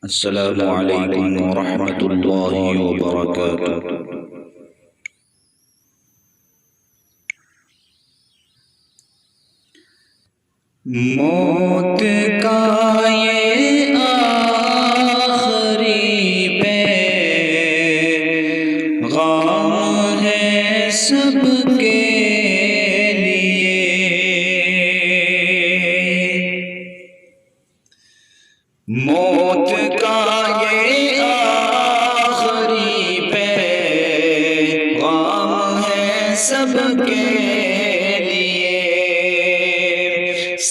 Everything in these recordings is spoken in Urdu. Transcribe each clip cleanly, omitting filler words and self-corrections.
السلام علیکم ورحمۃ اللہ وبرکاتہ۔ موت کا یہ آخری پیغام ہے سب کے لیے، موت کا یہ آخری پیغام ہے سب کے لیے،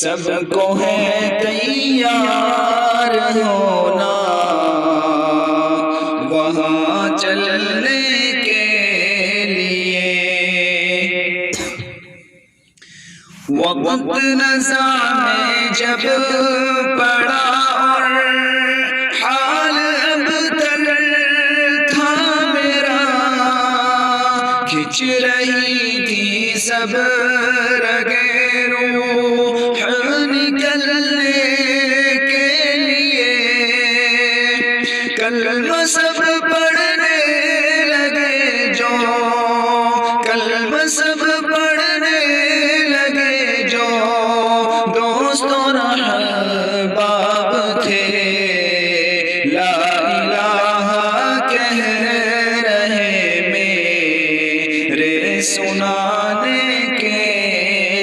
سب کو ہے تیار ہونا وہاں چلنے کے لیے۔ وقت نزع میں جب پڑا اور حال ابتر تھا میرا، کھچ رہی تھی سب رگیں روح نکلنے کے لیے، کلمہ سب پڑھنے لگے جو، کلمہ سب پڑھنے لگے جو دوست اور احباب تھے، لا الہ کہہ رہے میرے سنانے کے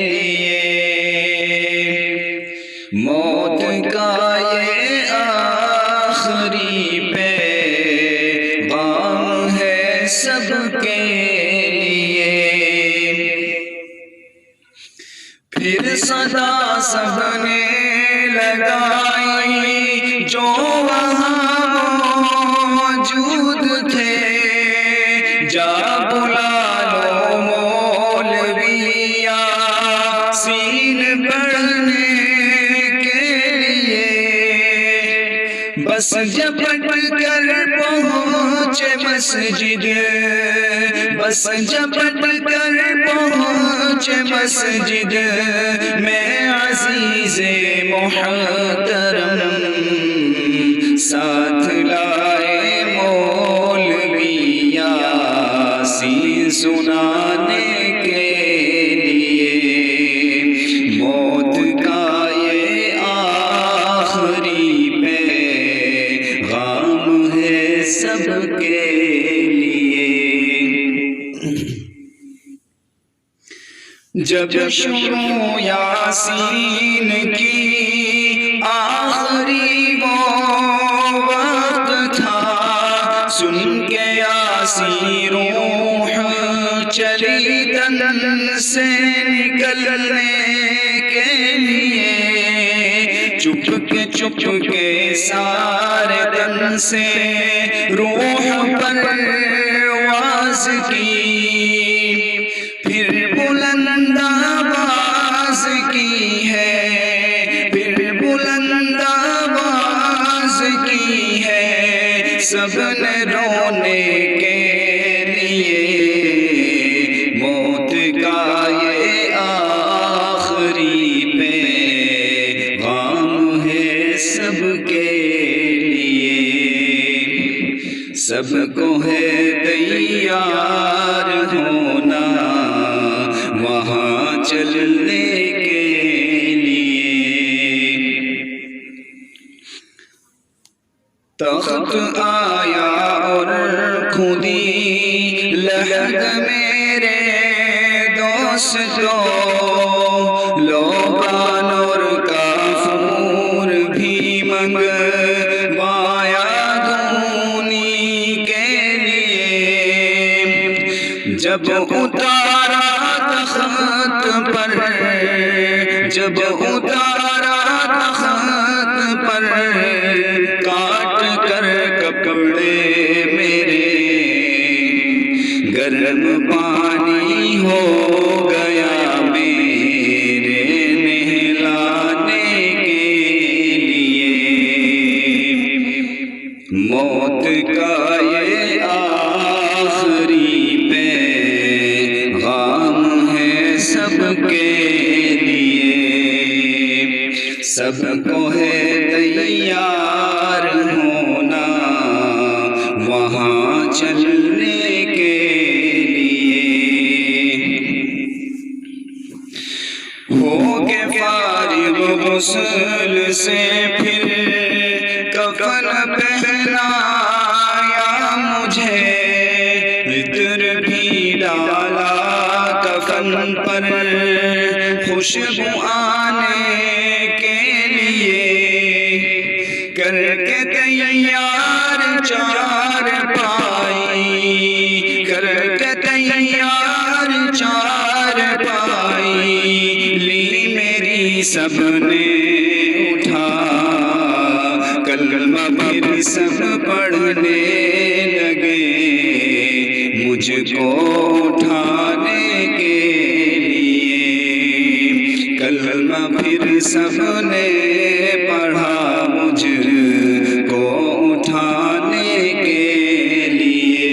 لیے۔ موت کا یہ آخری پیغام ہے سب کے لیے۔ پھر صدا سب نے لگائی جو وہاں موجود تھے، جا بلا لو مولوی یاسین پڑھنے کے لیے، بس جھپٹ کر پہنچے مسجد، بس جھپٹ کر پہنچے مسجد میں عزیز محترم، ساتھ لائے مولوی یاسین سنانے کے لیے۔ موت کا یہ آخری پیغام ہے سب کے لیے۔ جب شروع یاسین کی آخری وہ وقت تھا، سن کے یاسین روح چلی تن سے نکلنے کے لیے، چپ کے سارے تن سے روح پرواز کی، پھر بلند آواز کی ہے، پھر بلند آواز کی ہے، سب نے رونے کے لیے۔ موت کا یہ آخری پیغام ہے سب کے لیے، سب کو ہے تیار ہونا وہاں چلنے کے لیے۔ تخت آیا اور خودی لحد میرے دوستو، لوبان اور کافور بھی منگوایا دھونی کے لیے، جب اتارا تخت پر، جب اتارا تخت پر، کاٹ کر کپڑے میرے گرم پانی ہو گیا میرے نہلانے کے لیے۔ موت کا یہ آخری پیغام ہے سب کے لیے، سب کو ہے تیار ہوں غسل سے پھر کفن پہنایا مجھے، عطر بھی ڈالا کفن پر خوشبو آنے کے لیے، کر کے تیار چار پائی، کر کے تیار چار پائی، لی میری سب نے اٹھا، کلمہ پھر سب پڑھنے لگے مجھ کو اٹھانے کے لیے، کلمہ پھر سب نے پڑھا مجھ کو اٹھانے کے لیے۔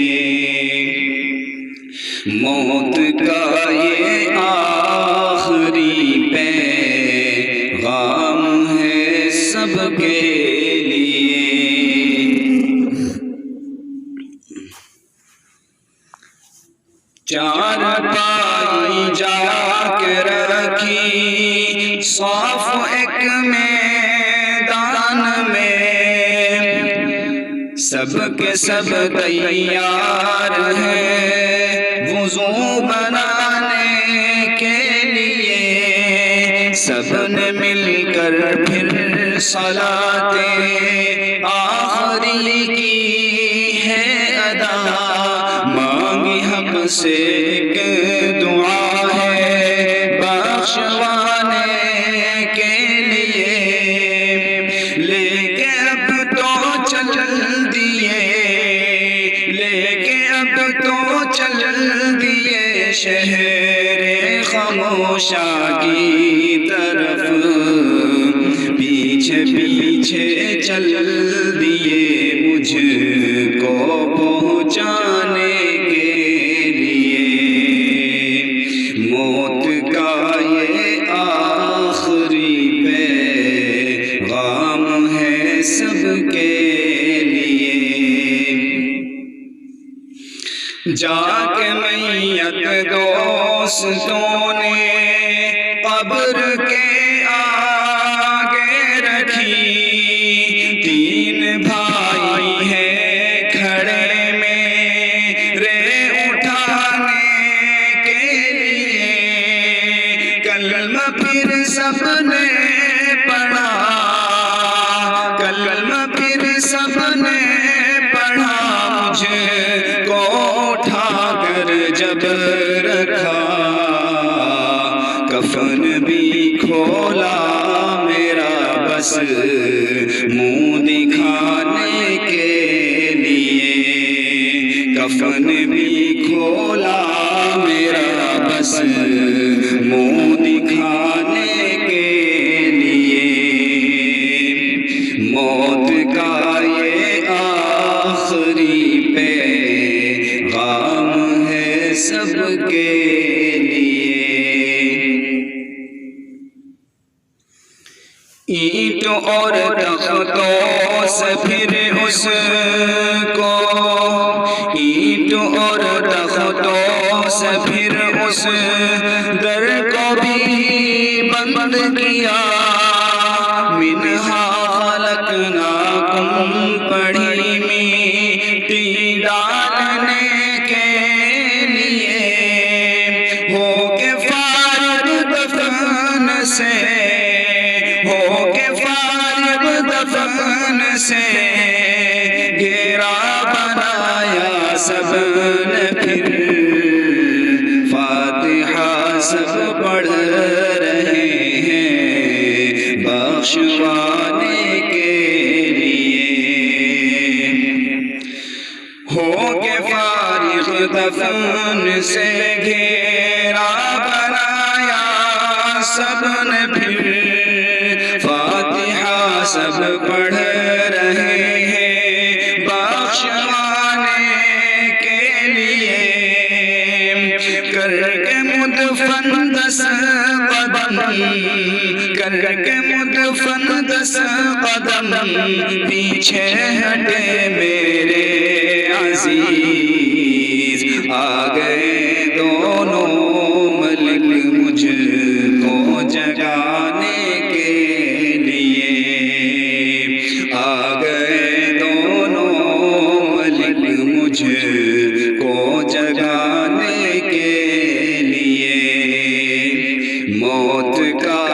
موت کا یہ آخری پیغام ہے سب کے لیے۔ چار پائی جا کے رکھی صاف ایک میدان میں، سب کے سب تیار ہیں وضو بنانے کے لیے، سب نے مل کر پھر صلاۃ آخری کی ہے ادا، مانگی حق سے ایک دعا ہے بخشوانے کے لیے، لے کے اب تو چل دیے، لے کے اب تو چل دیے شہر خاموشا کی طرف، پیچھے پیچھے چل دیے مجھ کو پہنچانے کے لیے۔ موت کا یہ آخری پیغام ہے سب کے لیے۔ جا کے میت دوستوں نے قبر کے آگے رکھی، تین بھائی ہیں کھڑے میرے اٹھانے کے لیے، کلمہ پھر سب نے پڑھا، کلمہ پھر سب نے پڑھا، مجھ کو اٹھا کر جب رکھا، کفن بھی کھولا میرا بس منہ دکھانے کے لیے، کفن بھی کھولا میرا بس منہ دکھانے کے لیے۔ موت کا یہ آخری پیغام ہے سب کے لیے۔ اینٹوں اور تختوں سے پھر اس کو، اینٹوں اور تختوں سے پھر اس در کو بھی بند کیا، منہا خلقناکم پڑھی مٹی ڈالنے کے لیے، ہو کے فارغ دفن سے، ہو کے فارغ دفن سے، گھیرا بنایا سب نے پھر، فاتحہ سب پڑھ رہے ہیں بخشوانے کے لیے۔ ہو کے فارغ دفن سے گھیرا بنایا سب نے پھر، فاتحہ سب پڑھ رہے ہیں بخشوانے کے لیے، کر کے مدفن دس قدم، کر کے مدفن دس قدم، پیچھے ہٹے میرے عزیز، آ گئے دونوں ملک مجھ کو جگانے کے موت کا